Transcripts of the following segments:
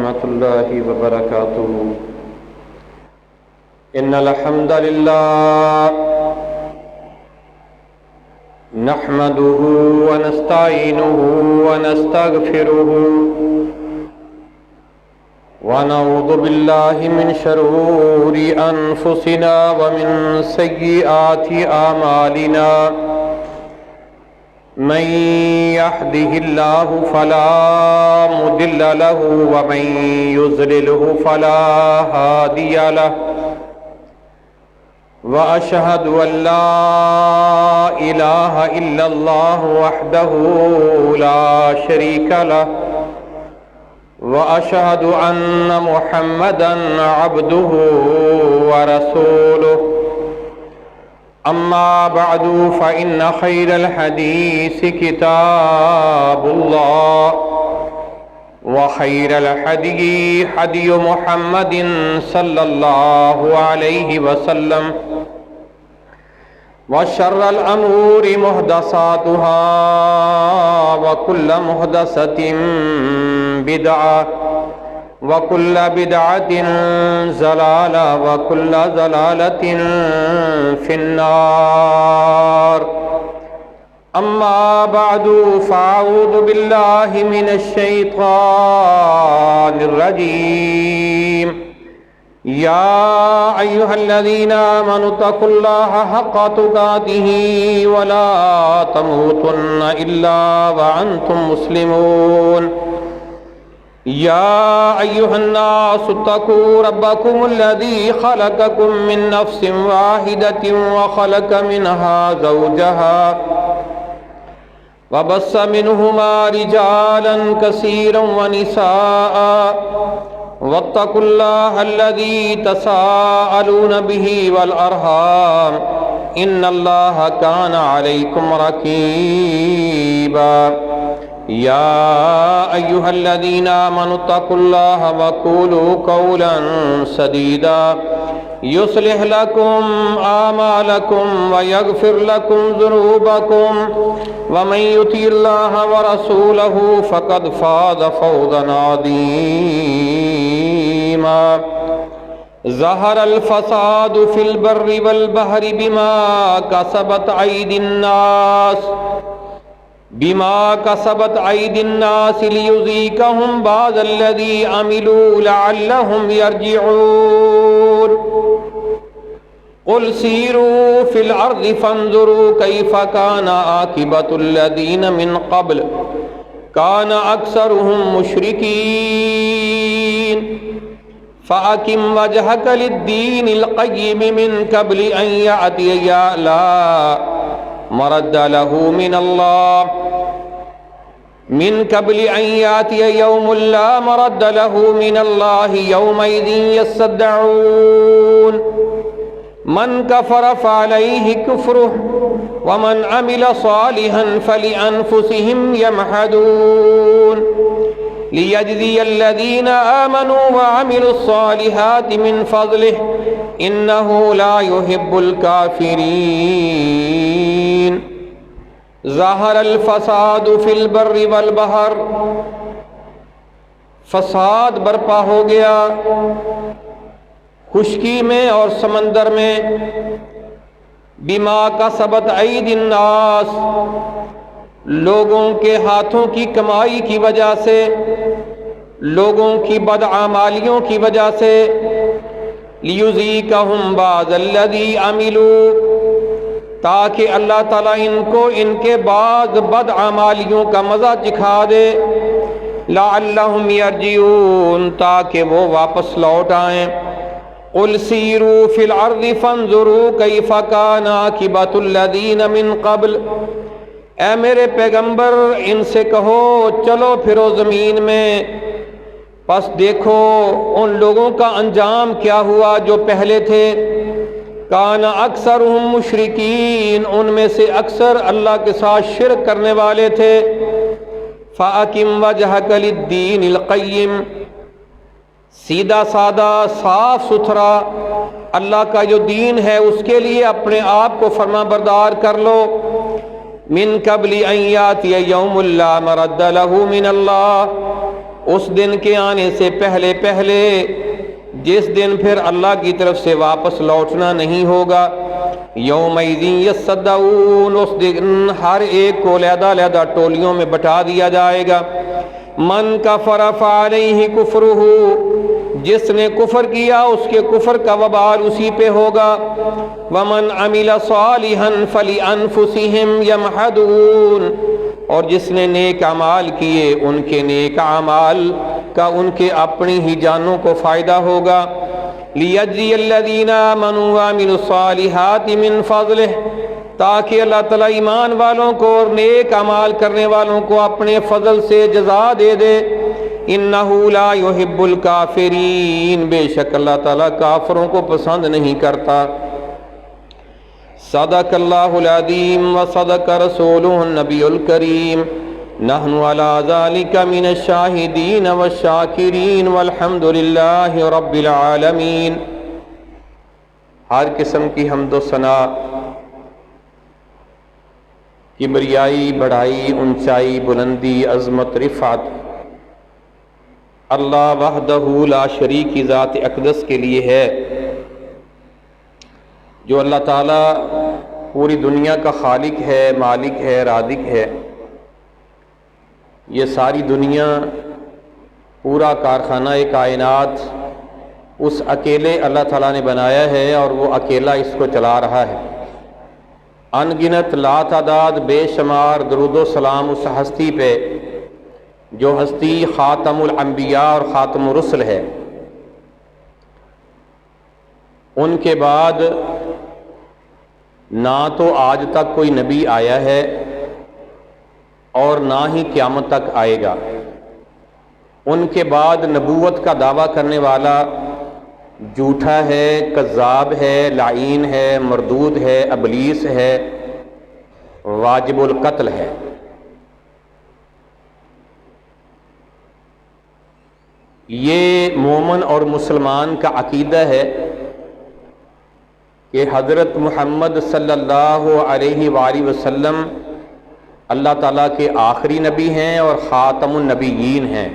ورحمة الله وبركاته. إن الحمد لله نحمده ونستعينه ونستغفره ونعوذ بالله من شرور أنفسنا ومن سيئات أعمالنا. من يهده الله فلا مضل له ومن يضلله فلا هادي له. وأشهد أن لا إله إلا الله وحده لا شريك له. وأشهد أن محمدًا عبده ورسوله. أما بعد فإن خير الحديث كتاب الله، وخير الهدي هدي محمد صلى الله عليه وسلم، وشر الأمور محدثاتها، وكل محدثة بدعة، وكل بدعة ضلالة، وكل ضلالة في النار. أما بعد فأعوذ بالله من الشيطان الرجيم. يا أيها الذين آمنوا اتقوا الله حق تقاته ولا تموتن إلا وأنتم مسلمون. يا أيها الناس اتقوا ربكم الذي خلقكم من نفس واحدة وخلق منها زوجها وبث منهما رجالا كثيرا ونساء. واتقوا الله الذي تساءلون به والأرحام، إن الله كان عليكم رقيبا. يا أيها الذين آمنوا اتقوا الله وقولوا قولا سديدا يصلح لكم أعمالكم ويغفر لكم ذنوبكم، ومن يطع الله ورسوله فقد فاز فوزا عظيما. ظهر الفساد في البر والبحر بما كسبت أيدي الناس ليذيقهم بعض الذي عملوا لعلهم يرجعون. قل سيروا في الأرض فانظروا كيف كان عاقبة الذين من قبل كان أكثرهم مشركين. فأقم وجهك للدين القيم من قبل أن يأتي لا مرد له من الله، من قبل أن يأتي يوم لا مرد له من الله يومئذ يصدعون. من كفر فعليه كفره، ومن عمل صالحا فلأنفسهم يمهدون. ليجزي الذين آمنوا وعملوا الصالحات من فضله، إنه لا يحب الكافرين. ظهر الفساد في البر والبحر، فساد برپا ہو گیا خشکی میں اور سمندر میں. بما کسبت ایدی الناس، لوگوں کے ہاتھوں کی کمائی کی وجہ سے، لوگوں کی بدعمالیوں کی وجہ سے. لیذیقہم بعض الذی عملوا، تاکہ اللہ تعالیٰ ان کو ان کے بعض بدعمالیوں کا مزہ چکھا دے. لعلہم یرجعون، تاکہ وہ واپس لوٹ آئیں. قل سیروا فی الارض فانظروا کیف کان عاقبۃ الذین من قبل، اے میرے پیغمبر ان سے کہو چلو پھرو زمین میں، پس دیکھو ان لوگوں کا انجام کیا ہوا جو پہلے تھے. کان اکثرہم مشرکین، ان میں سے اکثر اللہ کے ساتھ شرک کرنے والے تھے. فَأَقِمْ وَجْهَكَ لِلدِّينِ الْقَيِّمِ، سیدھا سادہ صاف ستھرا اللہ کا جو دین ہے اس کے لیے اپنے آپ کو فرما بردار کر لو. من قبل ان یاتی یوم لا مرد له من اللہ، اس دن کے آنے سے پہلے پہلے، جس دن پھر اللہ کی طرف سے واپس لوٹنا نہیں ہوگا۔ یومئذ یصدعون، اس دن ہر ایک کو علیحدہ علیحدہ ٹولیوں میں بٹا دیا جائے گا۔ من کفر فعلیہ کفرہ، جس نے کفر کیا اس کے کفر کا وبال اسی پہ ہوگا۔ ومن عمل صالحا فلانفسہم یمہدون، اور جس نے نیک اعمال کیے ان کے نیک اعمال کا ان کے اپنی ہی جانوں کو فائدہ ہوگا۔ لیجزی الذین آمنوا وعملوا الصالحات من فضلہ، تاکہ اللہ تعالیٰ ایمان والوں کو اور نیک اعمال کرنے والوں کو اپنے فضل سے جزا دے دے۔ انہ لا یحب الکافرین، بے شک اللہ تعالیٰ کافروں کو پسند نہیں کرتا۔ صدق اللہ العظیم وصدق رسولہ النبی الکریم، نحن علی ذلک من الشاہدین والشاکرین والحمد للہ رب العالمین۔ ہر قسم کی حمد و ثنا، کبریائی، بڑائی، اونچائی، بلندی، عظمت، رفعت اللہ وحدہ لا شریک کی ذات اقدس کے لیے ہے، جو اللہ تعالیٰ پوری دنیا کا خالق ہے، مالک ہے، رازق ہے۔ یہ ساری دنیا، پورا کارخانہ کائنات اس اکیلے اللہ تعالیٰ نے بنایا ہے اور وہ اکیلا اس کو چلا رہا ہے۔ ان گنت لا تعداد بے شمار درود و سلام اس ہستی پہ، جو ہستی خاتم الانبیاء اور خاتم الرسل ہے۔ ان کے بعد نہ تو آج تک کوئی نبی آیا ہے اور نہ ہی قیامت تک آئے گا۔ ان کے بعد نبوت کا دعویٰ کرنے والا جھوٹا ہے، کذاب ہے، لعین ہے، مردود ہے، ابلیس ہے، واجب القتل ہے۔ یہ مومن اور مسلمان کا عقیدہ ہے کہ حضرت محمد صلی اللہ علیہ وآلہ وسلم اللہ تعالیٰ کے آخری نبی ہیں اور خاتم النبیین ہیں۔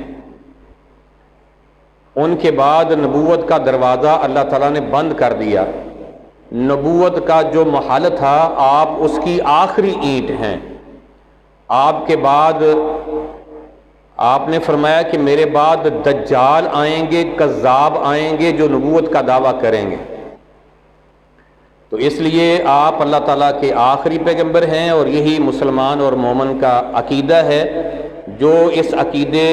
ان کے بعد نبوت کا دروازہ اللہ تعالیٰ نے بند کر دیا۔ نبوت کا جو محل تھا، آپ اس کی آخری اینٹ ہیں۔ آپ کے بعد آپ نے فرمایا کہ میرے بعد دجال آئیں گے، کذاب آئیں گے جو نبوت کا دعویٰ کریں گے۔ تو اس لیے آپ اللہ تعالیٰ کے آخری پیغمبر ہیں، اور یہی مسلمان اور مومن کا عقیدہ ہے۔ جو اس عقیدے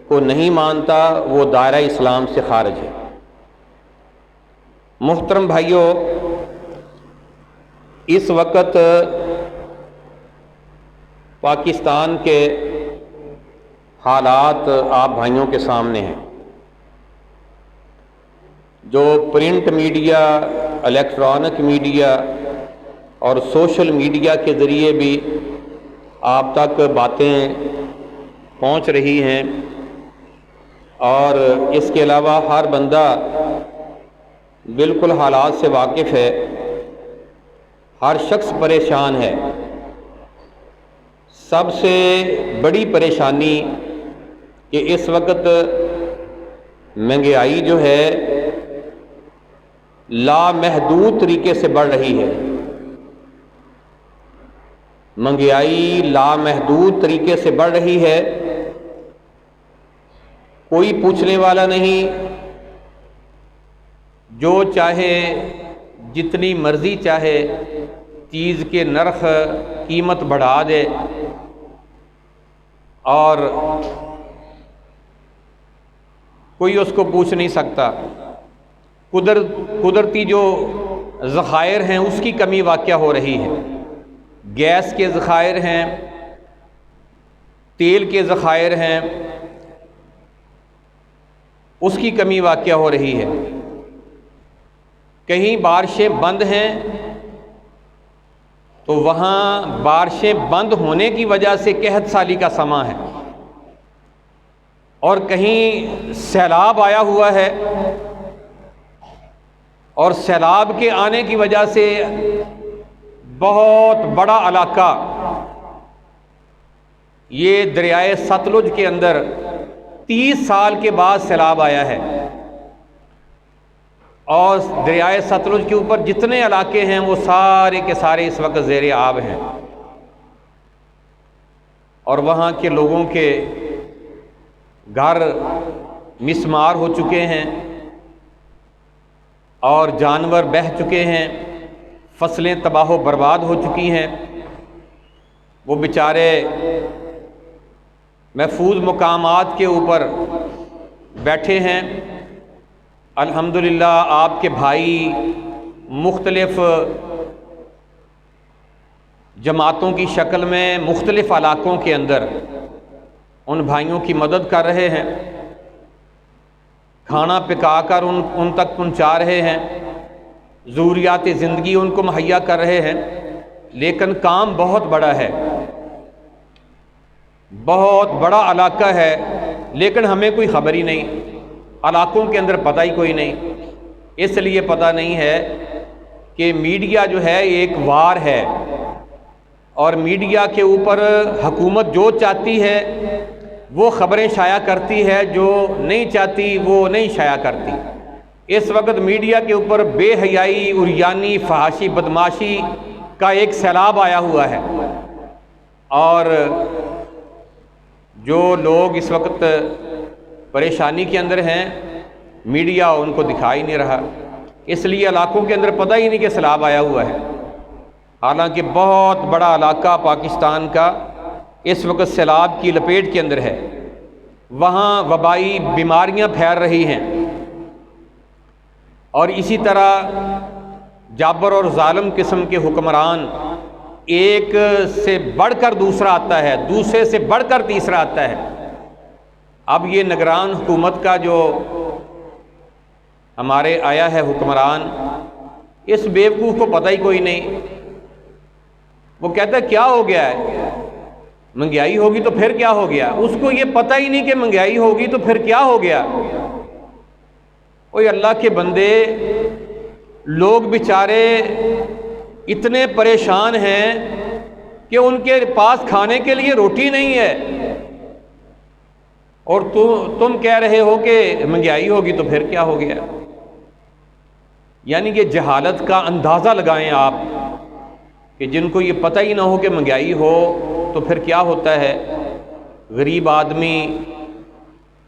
کو نہیں مانتا وہ دائرہ اسلام سے خارج ہے۔ محترم بھائیوں، اس وقت پاکستان کے حالات آپ بھائیوں کے سامنے ہیں۔ جو پرنٹ میڈیا، الیکٹرانک میڈیا اور سوشل میڈیا کے ذریعے بھی آپ تک باتیں پہنچ رہی ہیں، اور اس کے علاوہ ہر بندہ بالکل حالات سے واقف ہے، ہر شخص پریشان ہے۔ سب سے بڑی پریشانی کہ اس وقت مہنگائی جو ہے لامحدود طریقے سے بڑھ رہی ہے۔ مہنگائی لامحدود طریقے سے بڑھ رہی ہے، کوئی پوچھنے والا نہیں، جو چاہے جتنی مرضی چاہے چیز کے نرخ قیمت بڑھا دے، اور کوئی اس کو پوچھ نہیں سکتا۔ قدرتی جو ذخائر ہیں اس کی کمی واقع ہو رہی ہے۔ گیس کے ذخائر ہیں، تیل کے ذخائر ہیں، اس کی کمی واقع ہو رہی ہے۔ کہیں بارشیں بند ہیں تو وہاں بارشیں بند ہونے کی وجہ سے قحط سالی کا سماں ہے، اور کہیں سیلاب آیا ہوا ہے، اور سیلاب کے آنے کی وجہ سے بہت بڑا علاقہ یہ دریائے ستلج کے اندر 30 سال کے بعد سیلاب آیا ہے، اور دریائے ستلج کے اوپر جتنے علاقے ہیں وہ سارے کے سارے اس وقت زیر آب ہیں، اور وہاں کے لوگوں کے گھر مسمار ہو چکے ہیں اور جانور بہہ چکے ہیں، فصلیں تباہ و برباد ہو چکی ہیں۔ وہ بیچارے محفوظ مقامات کے اوپر بیٹھے ہیں۔ الحمدللہ آپ کے بھائی مختلف جماعتوں کی شکل میں مختلف علاقوں کے اندر ان بھائیوں کی مدد کر رہے ہیں، کھانا پکا کر ان تک پہنچا رہے ہیں، ضروریات زندگی ان کو مہیا کر رہے ہیں، لیکن کام بہت بڑا ہے، بہت بڑا علاقہ ہے، لیکن ہمیں کوئی خبر ہی نہیں، علاقوں کے اندر پتہ ہی کوئی نہیں۔ اس لیے پتہ نہیں ہے کہ میڈیا جو ہے ایک وار ہے، اور میڈیا کے اوپر حکومت جو چاہتی ہے وہ خبریں شائع کرتی ہے، جو نہیں چاہتی وہ نہیں شائع کرتی۔ اس وقت میڈیا کے اوپر بے حیائی، عریانی، فحاشی، بدماشی کا ایک سیلاب آیا ہوا ہے، اور جو لوگ اس وقت پریشانی کے اندر ہیں میڈیا ان کو دکھا ہی نہیں رہا، اس لیے علاقوں کے اندر پتہ ہی نہیں کہ سیلاب آیا ہوا ہے، حالانکہ بہت بڑا علاقہ پاکستان کا اس وقت سیلاب کی لپیٹ کے اندر ہے، وہاں وبائی بیماریاں پھیل رہی ہیں، اور اسی طرح جابر اور ظالم قسم کے حکمران ایک سے بڑھ کر دوسرا آتا ہے، دوسرے سے بڑھ کر تیسرا آتا ہے۔ اب یہ نگران حکومت کا جو ہمارے آیا ہے حکمران، اس بیوقوف کو پتہ ہی کوئی نہیں، وہ کہتا ہے کیا ہو گیا ہے، مہنگائی ہوگی تو پھر کیا ہو گیا، اس کو یہ پتہ ہی نہیں کہ مہنگائی ہوگی تو پھر کیا ہو گیا۔ اوہ اللہ کے بندے، لوگ بیچارے اتنے پریشان ہیں کہ ان کے پاس کھانے کے لیے روٹی نہیں ہے، اور تم کہہ رہے ہو کہ مہنگائی ہوگی تو پھر کیا ہو گیا۔ یعنی کہ جہالت کا اندازہ لگائیں آپ، کہ جن کو یہ پتہ ہی نہ ہو کہ مہنگائی ہو تو پھر کیا ہوتا ہے۔ غریب آدمی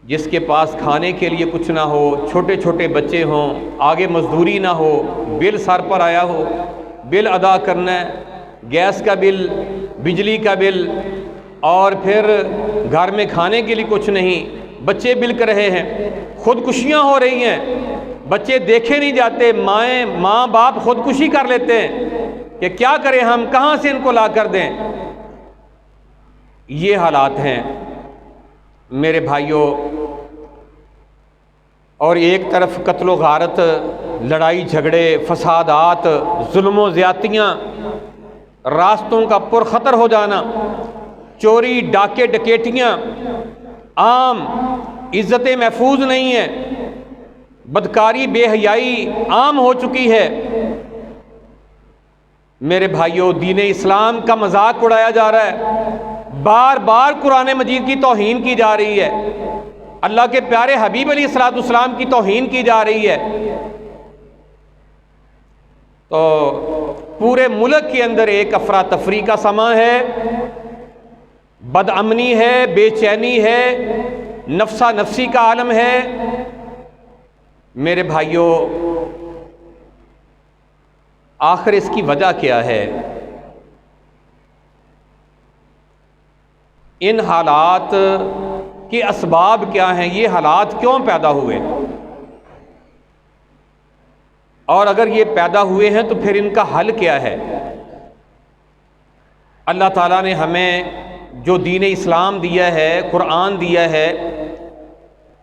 جس کے پاس کھانے کے لیے کچھ نہ ہو، چھوٹے چھوٹے بچے ہوں، آگے مزدوری نہ ہو، بل سر پر آیا ہو، بل ادا کرنا ہے، گیس کا بل، بجلی کا بل، اور پھر گھر میں کھانے کے لیے کچھ نہیں، بچے بلک رہے ہیں، خودکشیاں ہو رہی ہیں، بچے دیکھے نہیں جاتے، ماں باپ خودکشی کر لیتے ہیں کہ کیا کریں ہم، کہاں سے ان کو لا کر دیں۔ یہ حالات ہیں میرے بھائیوں، اور ایک طرف قتل و غارت، لڑائی جھگڑے، فسادات، ظلم و زیادتیاں، راستوں کا پرخطر ہو جانا، چوری ڈاکے ڈکیٹیاں عام، عزتیں محفوظ نہیں ہیں، بدکاری بے حیائی عام ہو چکی ہے۔ میرے بھائیوں، دین اسلام کا مذاق اڑایا جا رہا ہے، بار بار قرآن مجید کی توہین کی جا رہی ہے، اللہ کے پیارے حبیب علیہ الصلوۃ والسلام کی توہین کی جا رہی ہے۔ تو پورے ملک کے اندر ایک افراتفری کا سماں ہے، بد امنی ہے، بے چینی ہے، نفسا نفسی کا عالم ہے۔ میرے بھائیوں، آخر اس کی وجہ کیا ہے؟ ان حالات کے اسباب کیا ہیں؟ یہ حالات کیوں پیدا ہوئے؟ اور اگر یہ پیدا ہوئے ہیں تو پھر ان کا حل کیا ہے؟ اللہ تعالیٰ نے ہمیں جو دین اسلام دیا ہے، قرآن دیا ہے،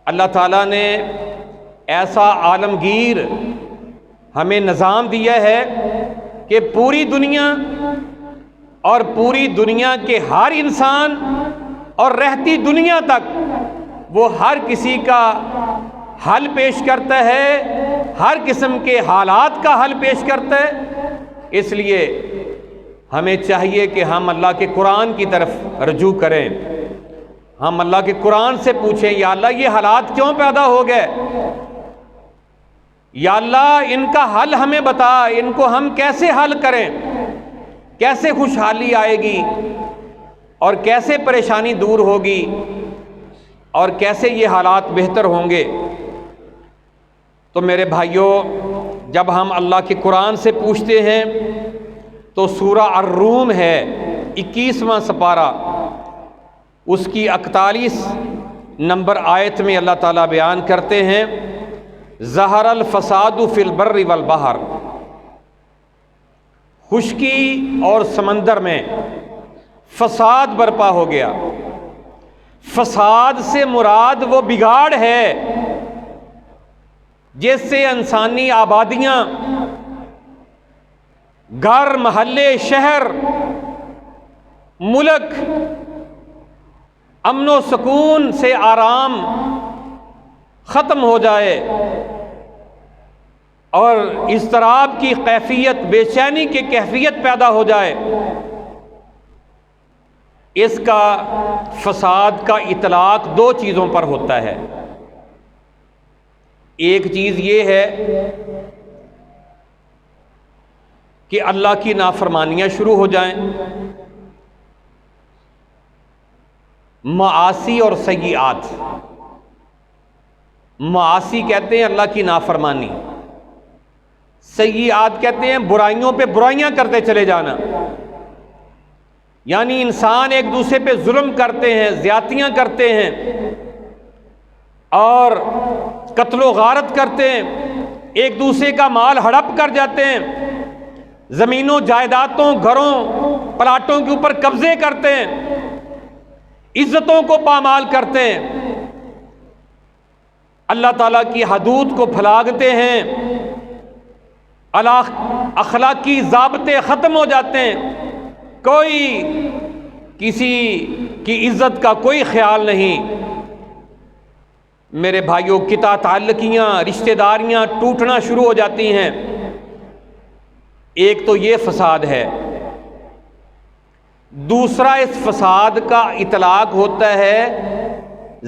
اللہ تعالیٰ نے ایسا عالمگیر ہمیں نظام دیا ہے کہ پوری دنیا اور پوری دنیا کے ہر انسان اور رہتی دنیا تک وہ ہر کسی کا حل پیش کرتا ہے، ہر قسم کے حالات کا حل پیش کرتا ہے۔ اس لیے ہمیں چاہیے کہ ہم اللہ کے قرآن کی طرف رجوع کریں، ہم اللہ کے قرآن سے پوچھیں یا اللہ یہ حالات کیوں پیدا ہو گئے، یا اللہ ان کا حل ہمیں بتا، ان کو ہم کیسے حل کریں، کیسے خوشحالی آئے گی اور کیسے پریشانی دور ہوگی اور کیسے یہ حالات بہتر ہوں گے۔ تو میرے بھائیوں، جب ہم اللہ کے قرآن سے پوچھتے ہیں تو سورہ الروم ہے 21واں سپارہ، اس کی 41 نمبر آیت میں اللہ تعالیٰ بیان کرتے ہیں ظہر الفساد فی البر والبحر، خشکی اور سمندر میں فساد برپا ہو گیا۔ فساد سے مراد وہ بگاڑ ہے جس سے انسانی آبادیاں، گھر، محلے، شہر، ملک امن و سکون سے آرام ختم ہو جائے اور اضطراب کی کیفیت، بے چینی کی کیفیت پیدا ہو جائے، اس کا فساد کا اطلاق دو چیزوں پر ہوتا ہے۔ ایک چیز یہ ہے کہ اللہ کی نافرمانیاں شروع ہو جائیں، معاصی اور سیئات۔ معاصی کہتے ہیں اللہ کی نافرمانی، سیئات کہتے ہیں برائیوں پہ برائیاں کرتے چلے جانا، یعنی انسان ایک دوسرے پہ ظلم کرتے ہیں، زیادتیاں کرتے ہیں اور قتل و غارت کرتے ہیں، ایک دوسرے کا مال ہڑپ کر جاتے ہیں، زمینوں، جائیدادوں، گھروں، پلاٹوں کے اوپر قبضے کرتے ہیں، عزتوں کو پامال کرتے ہیں، اللہ تعالیٰ کی حدود کو پھلاگتے ہیں، اخلاقی ضابطے ختم ہو جاتے ہیں، کوئی کسی کی عزت کا کوئی خیال نہیں۔ میرے بھائیوں، قطع تعلقیاں، رشتہ داریاں ٹوٹنا شروع ہو جاتی ہیں۔ ایک تو یہ فساد ہے، دوسرا اس فساد کا اطلاق ہوتا ہے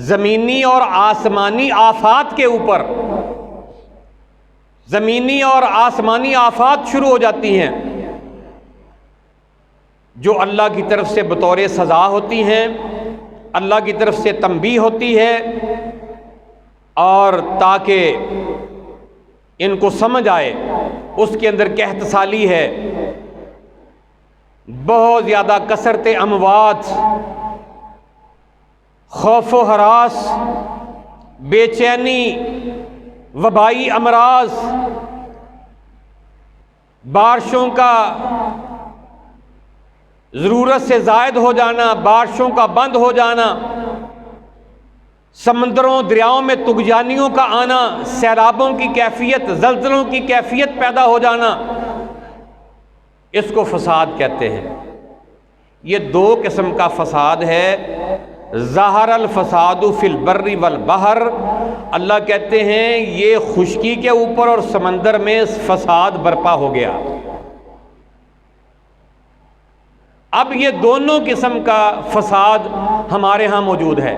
زمینی اور آسمانی آفات کے اوپر۔ زمینی اور آسمانی آفات شروع ہو جاتی ہیں جو اللہ کی طرف سے بطور سزا ہوتی ہیں، اللہ کی طرف سے تنبیہ ہوتی ہے، اور تاکہ ان کو سمجھ آئے اس کے اندر کہتسالی ہے۔ بہت زیادہ کثرت اموات، خوف و ہراس، بے چینی، وبائی امراض، بارشوں کا ضرورت سے زائد ہو جانا، بارشوں کا بند ہو جانا، سمندروں دریاؤں میں طغیانیوں کا آنا، سیلابوں کی کیفیت، زلزلوں کی کیفیت پیدا ہو جانا، اس کو فساد کہتے ہیں۔ یہ دو قسم کا فساد ہے۔ ظہر الفساد فی البر والبحر، اللہ کہتے ہیں یہ خشکی کے اوپر اور سمندر میں فساد برپا ہو گیا۔ اب یہ دونوں قسم کا فساد ہمارے ہاں موجود ہے۔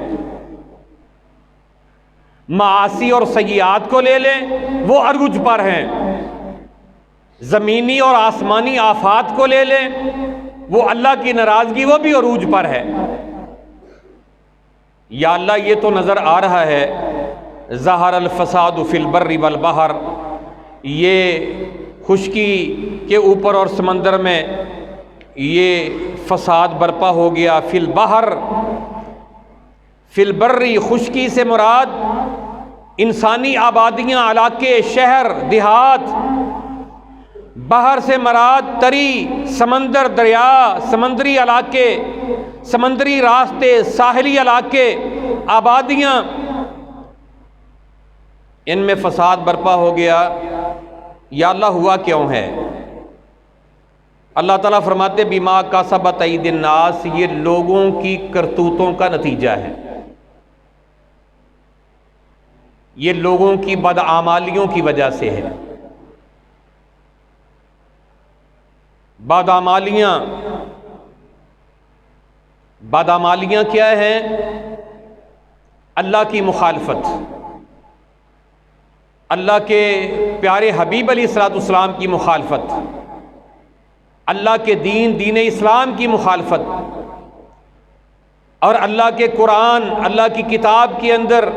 معاصی اور سیئات کو لے لیں، وہ عروج پر ہیں۔ زمینی اور آسمانی آفات کو لے لیں، وہ اللہ کی ناراضگی، وہ بھی عروج پر ہے۔ یا اللہ یہ تو نظر آ رہا ہے ظہر الفساد فی البر والبحر، یہ خشکی کے اوپر اور سمندر میں یہ فساد برپا ہو گیا۔ فی البحر، فی البری، خشکی سے مراد انسانی آبادیاں، علاقے، شہر، دیہات، بحر سے مراد تری، سمندر، دریا، سمندری علاقے، سمندری راستے، ساحلی علاقے، آبادیاں، ان میں فساد برپا ہو گیا۔ یا اللہ ہوا کیوں ہے؟ اللہ تعالیٰ فرماتے بما کسبت ایدی الناس، یہ لوگوں کی کرتوتوں کا نتیجہ ہے، یہ لوگوں کی بدعمالیوں کی وجہ سے ہے۔ بدعمالیاں کیا ہیں؟ اللہ کی مخالفت، اللہ کے پیارے حبیب علیہ الصلوۃ والسلام کی مخالفت، اللہ کے دین اسلام کی مخالفت، اور اللہ کے قرآن، اللہ کی کتاب کے اندر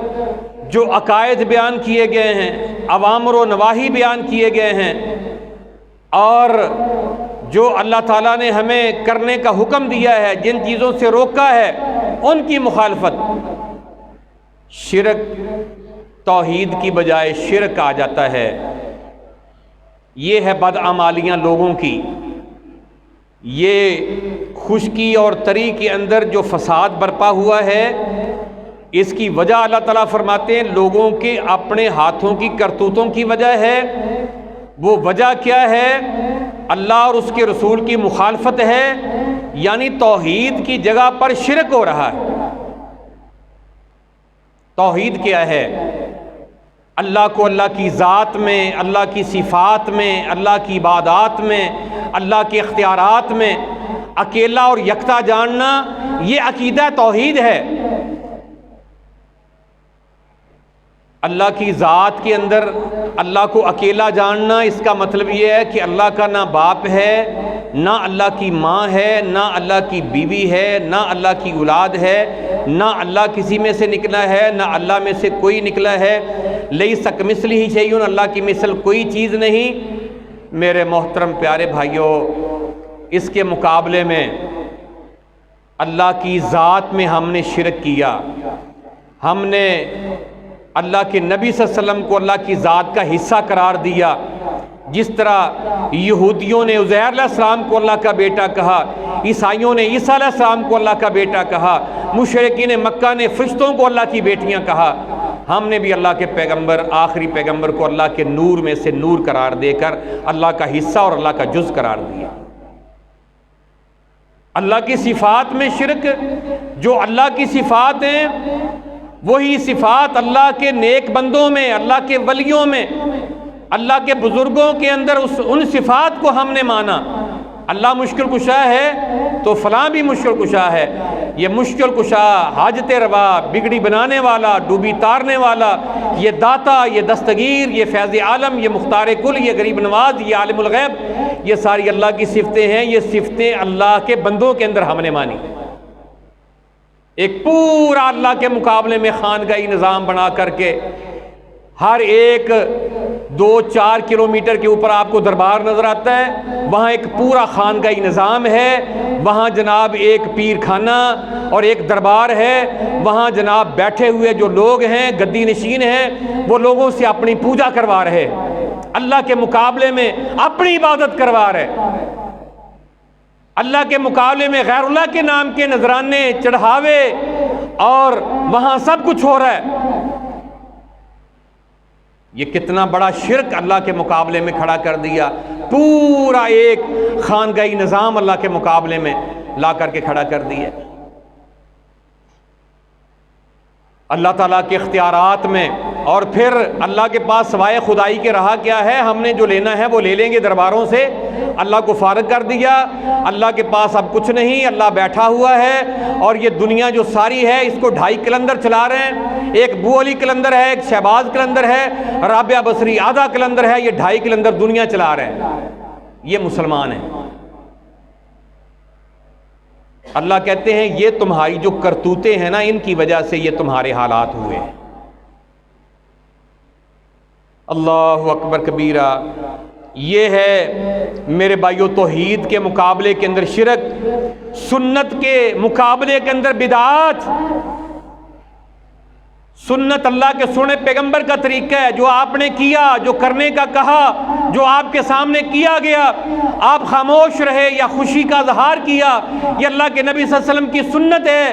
جو عقائد بیان کیے گئے ہیں، اوامر و نواہی بیان کیے گئے ہیں، اور جو اللہ تعالیٰ نے ہمیں کرنے کا حکم دیا ہے، جن چیزوں سے روکا ہے، ان کی مخالفت۔ شرک، توحید کی بجائے شرک آ جاتا ہے، یہ ہے بدعمالیاں لوگوں کی، یہ خشکی اور تری کے اندر جو فساد برپا ہوا ہے، اس کی وجہ اللہ تعالیٰ فرماتے ہیں لوگوں کے اپنے ہاتھوں کی کرتوتوں کی وجہ ہے۔ وہ وجہ کیا ہے؟ اللہ اور اس کے رسول کی مخالفت ہے، یعنی توحید کی جگہ پر شرک ہو رہا ہے۔ توحید کیا ہے؟ اللہ کو اللہ کی ذات میں، اللہ کی صفات میں، اللہ کی عبادات میں، اللہ کے اختیارات میں اکیلا اور یکتا جاننا، یہ عقیدہ توحید ہے۔ اللہ کی ذات کے اندر اللہ کو اکیلا جاننا، اس کا مطلب یہ ہے کہ اللہ کا نہ باپ ہے، نہ اللہ کی ماں ہے، نہ اللہ کی بیوی ہے، نہ اللہ کی اولاد ہے، نہ اللہ کسی میں سے نکلا ہے، نہ اللہ میں سے کوئی نکلا ہے۔ لیس کمثلہ شیء، اللہ کی مثل کوئی چیز نہیں۔ میرے محترم پیارے بھائیوں، اس کے مقابلے میں اللہ کی ذات میں ہم نے شرک کیا، ہم نے اللہ کے نبی صلی اللہ علیہ وسلم کو اللہ کی ذات کا حصہ قرار دیا، جس طرح یہودیوں نے عزیر علیہ السلام کو اللہ کا بیٹا کہا، عیسائیوں نے عیسیٰ علیہ السلام کو اللہ کا بیٹا کہا، مشرکین مکہ نے فرشتوں کو اللہ کی بیٹیاں کہا۔ ہم نے بھی اللہ کے پیغمبر، آخری پیغمبر کو اللہ کے نور میں سے نور قرار دے کر اللہ کا حصہ اور اللہ کا جز قرار دیا۔ اللہ کی صفات میں شرک، جو اللہ کی صفات ہیں وہی صفات اللہ کے نیک بندوں میں، اللہ کے ولیوں میں، اللہ کے بزرگوں کے اندر ان صفات کو ہم نے مانا۔ اللہ مشکل کشا ہے تو فلاں بھی مشکل کشا ہے۔ یہ مشکل کشا، حاجت روا، بگڑی بنانے والا، ڈوبی تارنے والا، یہ داتا، یہ دستگیر، یہ فیض عالم، یہ مختار کل، یہ غریب نواز، یہ عالم الغیب، یہ ساری اللہ کی صفتیں ہیں۔ یہ صفتیں اللہ کے بندوں کے اندر ہم نے مانی۔ ایک پورا اللہ کے مقابلے میں خانگاہی نظام بنا کر کے، ہر ایک 2-4 کلومیٹر کے اوپر آپ کو دربار نظر آتا ہے، وہاں ایک پورا خانگاہی نظام ہے، وہاں جناب ایک پیر خانہ اور ایک دربار ہے، وہاں جناب بیٹھے ہوئے جو لوگ ہیں، گدی نشین ہیں، وہ لوگوں سے اپنی پوجا کروا رہے، اللہ کے مقابلے میں اپنی عبادت کروا رہے، اللہ کے مقابلے میں غیر اللہ کے نام کے نذرانے چڑھاوے، اور وہاں سب کچھ ہو رہا ہے۔ یہ کتنا بڑا شرک اللہ کے مقابلے میں کھڑا کر دیا، پورا ایک خانگاہی نظام اللہ کے مقابلے میں لا کر کے کھڑا کر دیا۔ اللہ تعالیٰ کے اختیارات میں، اور پھر اللہ کے پاس سوائے خدائی کے رہا کیا ہے؟ ہم نے جو لینا ہے وہ لے لیں گے درباروں سے۔ اللہ کو فارغ کر دیا، اللہ کے پاس اب کچھ نہیں، اللہ بیٹھا ہوا ہے، اور یہ دنیا جو ساری ہے اس کو 2.5 قلندر چلا رہے ہیں۔ ایک بو علی قلندر ہے، ایک شہباز قلندر ہے، رابعہ بصری آدھا قلندر ہے، یہ 2.5 قلندر دنیا چلا رہے ہیں۔ یہ مسلمان ہیں۔ اللہ کہتے ہیں یہ تمہاری جو کرتوتے ہیں نا، ان کی وجہ سے یہ تمہارے حالات ہوئے ہیں۔ اللہ اکبر کبیرہ۔ یہ ہے میرے بھائیو توحید کے مقابلے کے اندر شرک، سنت کے مقابلے کے اندر بدعات۔ سنت اللہ کے سونے پیغمبر کا طریقہ ہے، جو آپ نے کیا، جو کرنے کا کہا، جو آپ کے سامنے کیا گیا، آپ خاموش رہے یا خوشی کا اظہار کیا، یہ اللہ کے نبی صلی اللہ علیہ وسلم کی سنت ہے۔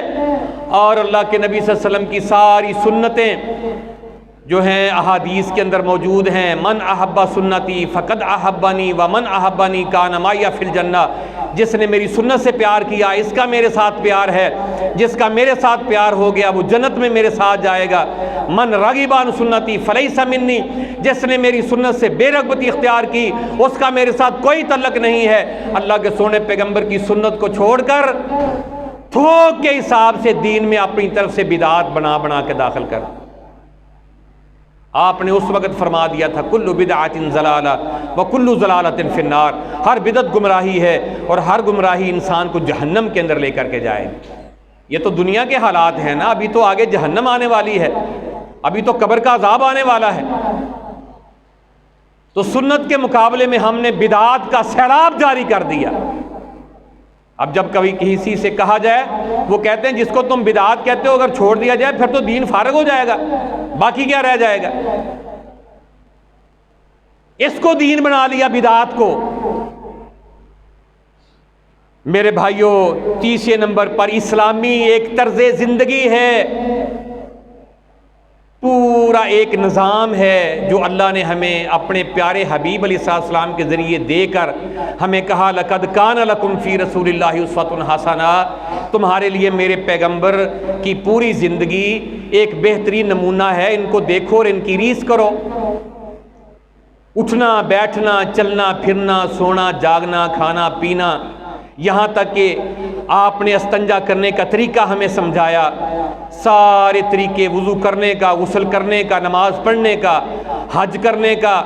اور اللہ کے نبی صلی اللہ علیہ وسلم کی ساری سنتیں جو ہیں احادیث کے اندر موجود ہیں۔ من احب سنتی فقد احبنی ومن احبنی کان معی فی الجنہ۔ جس نے میری سنت سے پیار کیا اس کا میرے ساتھ پیار ہے، جس کا میرے ساتھ پیار ہو گیا وہ جنت میں میرے ساتھ جائے گا۔ من رغب عن سنتی فلیس منی۔ جس نے میری سنت سے بے رغبتی اختیار کی اس کا میرے ساتھ کوئی تعلق نہیں ہے۔ اللہ کے سونے پیغمبر کی سنت کو چھوڑ کر تھوک کے حساب سے دین میں اپنی طرف سے بدعات بنا بنا کے داخل کر. آپ نے اس وقت فرما دیا تھا کل بدعۃ ضلالہ وکل ضلالۃ فی النار، ہر بدعت گمراہی ہے اور ہر گمراہی انسان کو جہنم کے اندر لے کر کے جائے. یہ تو دنیا کے حالات ہیں نا، ابھی تو آگے جہنم آنے والی ہے، ابھی تو قبر کا عذاب آنے والا ہے. تو سنت کے مقابلے میں ہم نے بدعات کا سیلاب جاری کر دیا. اب جب کبھی کسی سے کہا جائے، وہ کہتے ہیں جس کو تم بدعات کہتے ہو اگر چھوڑ دیا جائے پھر تو دین فارغ ہو جائے گا، باقی کیا رہ جائے گا. اس کو دین بنا لیا بدعات کو. میرے بھائیوں، تیسرے نمبر پر اسلامی ایک طرز زندگی ہے، پورا ایک نظام ہے جو اللہ نے ہمیں اپنے پیارے حبیب علیہ السلام کے ذریعے دے کر ہمیں کہا لقد کان لکم فی رسول اللہ اسوۃ حسنہ، تمہارے لیے میرے پیغمبر کی پوری زندگی ایک بہترین نمونہ ہے، ان کو دیکھو اور ان کی ریس کرو. اٹھنا بیٹھنا چلنا پھرنا سونا جاگنا کھانا پینا، یہاں تک کہ آپ نے استنجا کرنے کا طریقہ ہمیں سمجھایا، سارے طریقے، وضو کرنے کا، غسل کرنے کا، نماز پڑھنے کا، حج کرنے کا،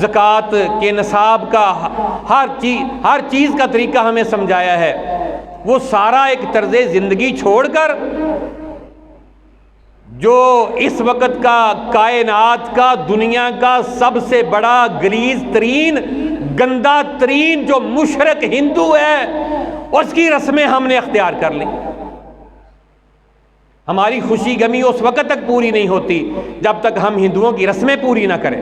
زکوٰۃ کے نصاب کا، ہر چیز کا طریقہ ہمیں سمجھایا ہے. وہ سارا ایک طرز زندگی چھوڑ کر جو اس وقت کا کائنات کا دنیا کا سب سے بڑا غلیظ ترین گندا ترین جو مشرک ہندو ہے، اس کی رسمیں ہم نے اختیار کر لی. ہماری خوشی غمی اس وقت تک پوری نہیں ہوتی جب تک ہم ہندوؤں کی رسمیں پوری نہ کریں.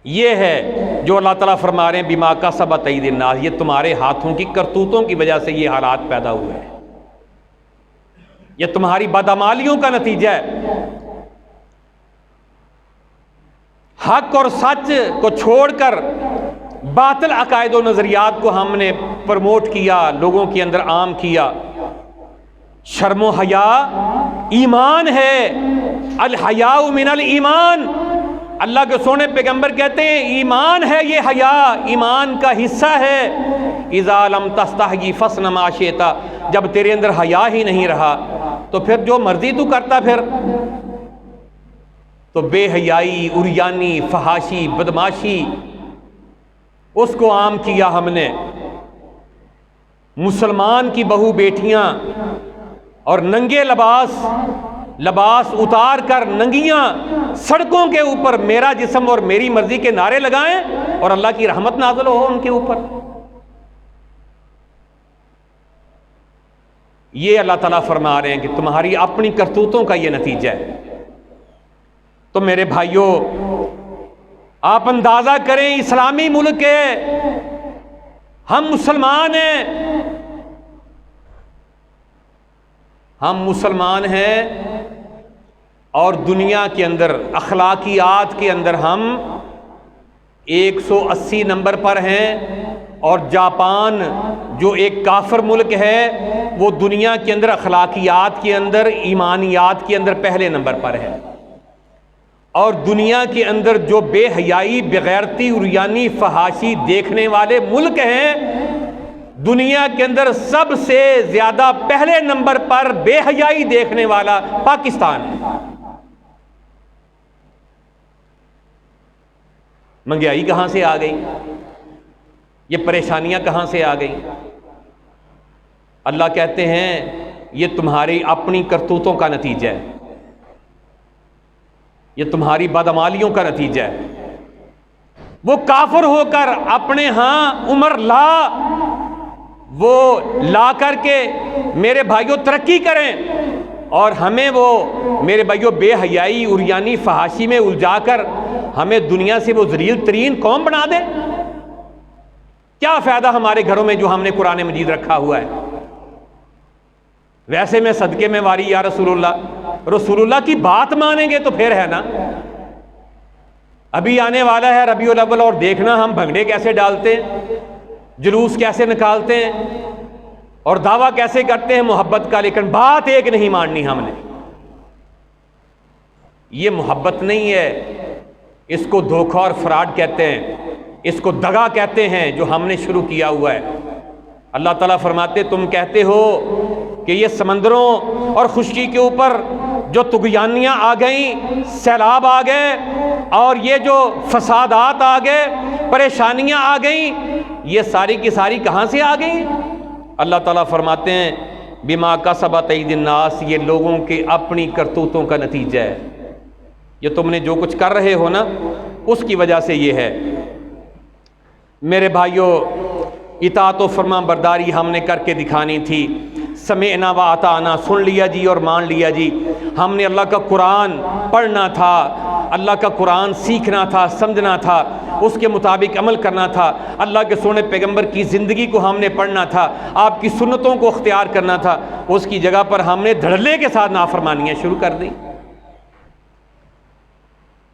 یہ ہے جو اللہ تعالیٰ فرما رہے ہیں بما کسبت ایدی الناس، یہ تمہارے ہاتھوں کی کرتوتوں کی وجہ سے یہ حالات پیدا ہوئے ہیں، یہ تمہاری بدعمالیوں کا نتیجہ ہے. حق اور سچ کو چھوڑ کر باطل عقائد و نظریات کو ہم نے پروموٹ کیا، لوگوں کے اندر عام کیا. شرم و حیا ایمان ہے، الحیاء من الایمان. اللہ کے سونے پیغمبر کہتے ہیں ایمان ہے یہ حیا، ایمان کا حصہ ہے. اذا لم تستحی فاصنع ما شئت، جب تیرے اندر حیا ہی نہیں رہا تو پھر جو مرضی تو کرتا. پھر تو بے حیائی، عریانی، فحاشی، بدماشی اس کو عام کیا ہم نے. مسلمان کی بہو بیٹیاں اور ننگے لباس اتار کر ننگیاں سڑکوں کے اوپر میرا جسم اور میری مرضی کے نعرے لگائیں اور اللہ کی رحمت نازل ہو ان کے اوپر. یہ اللہ تعالیٰ فرما رہے ہیں کہ تمہاری اپنی کرتوتوں کا یہ نتیجہ ہے. تو میرے بھائیوں، آپ اندازہ کریں، اسلامی ملک ہے، ہم مسلمان ہیں، ہم مسلمان ہیں اور دنیا کے اندر اخلاقیات کے اندر ہم 180 نمبر پر ہیں، اور جاپان جو ایک کافر ملک ہے وہ دنیا کے اندر اخلاقیات کے اندر، ایمانیات کے اندر پہلے نمبر پر ہے. اور دنیا کے اندر جو بے حیائی، بغیرتی، عریانی، فحاشی دیکھنے والے ملک ہیں، دنیا کے اندر سب سے زیادہ پہلے نمبر پر بے حیائی دیکھنے والا پاکستان ہے. مہنگائی کہاں سے آ گئی؟ یہ پریشانیاں کہاں سے آ گئی؟ اللہ کہتے ہیں یہ تمہاری اپنی کرتوتوں کا نتیجہ ہے، یہ تمہاری بدعمالیوں کا نتیجہ ہے. وہ کافر ہو کر اپنے ہاں عمر وہ لا کر کے میرے بھائیوں ترقی کریں، اور ہمیں وہ میرے بھائیوں بے حیائی، عریانی، فحاشی میں الجھا کر ہمیں دنیا سے وہ ذلیل ترین قوم بنا دے. کیا فائدہ ہمارے گھروں میں جو ہم نے قرآن مجید رکھا ہوا ہے؟ ویسے میں صدقے میں واری یا رسول اللہ کی بات مانیں گے تو پھر ہے نا. ابھی آنے والا ہے ربیع الاول، اور دیکھنا ہم بھنگڑے کیسے ڈالتے ہیں، جلوس کیسے نکالتے ہیں اور دعویٰ کیسے کرتے ہیں محبت کا، لیکن بات ایک نہیں ماننی ہم نے. یہ محبت نہیں ہے، اس کو دھوکہ اور فراڈ کہتے ہیں، اس کو دغا کہتے ہیں جو ہم نے شروع کیا ہوا ہے. اللہ تعالیٰ فرماتے تم کہتے ہو کہ یہ سمندروں اور خشکی کے اوپر جو طغیانیاں آ گئیں، سیلاب آ گئے، اور یہ جو فسادات آ گئے، پریشانیاں آ گئیں، یہ ساری کی ساری کہاں سے آ گئیں؟ اللہ تعالیٰ فرماتے ہیں بما کسبت ایدی الناس، یہ لوگوں کے اپنی کرتوتوں کا نتیجہ ہے۔ یہ تم نے جو کچھ کر رہے ہو نا، اس کی وجہ سے یہ ہے۔ میرے بھائیوں، اطاعت و فرمان برداری ہم نے کر کے دکھانی تھی۔ سمعنا و اطعنا، سن لیا جی اور مان لیا جی۔ ہم نے اللہ کا قرآن پڑھنا تھا، اللہ کا قرآن سیکھنا تھا، سمجھنا تھا، اس کے مطابق عمل کرنا تھا۔ اللہ کے سونے پیغمبر کی زندگی کو ہم نے پڑھنا تھا، آپ کی سنتوں کو اختیار کرنا تھا۔ اس کی جگہ پر ہم نے دھڑلے کے ساتھ نافرمانیاں شروع کر دیں۔